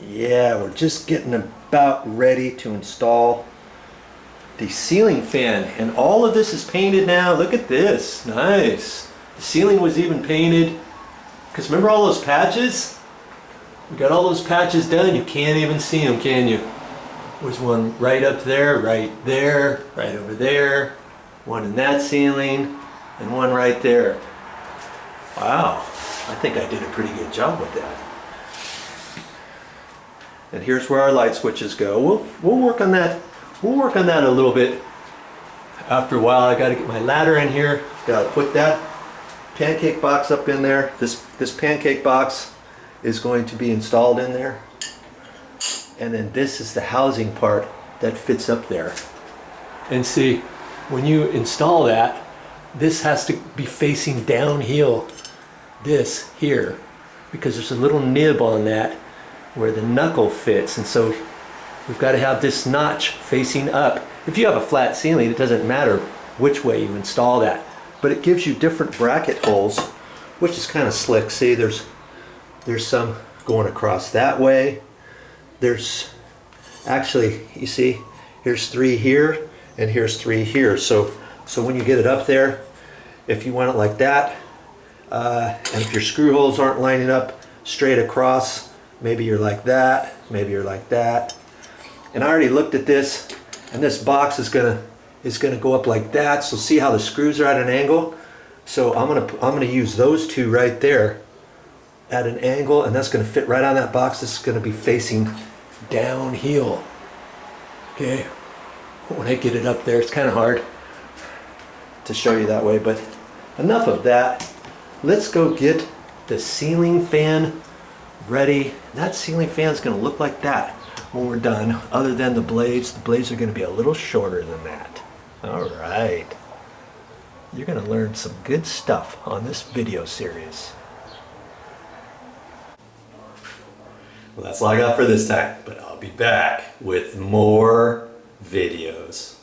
Yeah, we're just getting about ready to install the ceiling fan, and all of this is painted now. Look at this, nice. The ceiling was even painted, because remember all those patches? We got all those patches done. You can't even see them, can you? There's one right up there, right over there, one in that ceiling, and one right there. Wow, I think I did a pretty good job with that. And here's where our light switches go. We'll work on that. We'll work on that a little bit after a while. I got to get my ladder in here. Got to put that pancake box up in there. This pancake box is going to be installed in there. And then this is the housing part that fits up there. And see, when you install that, this has to be facing downhill, this here, because there's a little nib on that where the knuckle fits, and so we've got to have this notch facing up. If you have a flat ceiling, it doesn't matter which way you install that, but it gives you different bracket holes, which is kind of slick. See, there's some going across that way. There's actually, you see, here's 3 here and here's 3 here. So when you get it up there, if you want it like that, and if your screw holes aren't lining up straight across, maybe you're like that, maybe you're like that. And I already looked at this, and this box is gonna go up like that. So see how the screws are at an angle? So I'm gonna use those 2 right there at an angle, and that's gonna fit right on that box. This is gonna be facing downhill. Okay, when I get it up there, it's kind of hard to show you that way, but enough of that. Let's go get the ceiling fan ready. That ceiling fan is going to look like that when we're done, other than the blades. The blades are going to be a little shorter than that. All right. You're going to learn some good stuff on this video series. Well, that's all I got for this time, but I'll be back with more videos.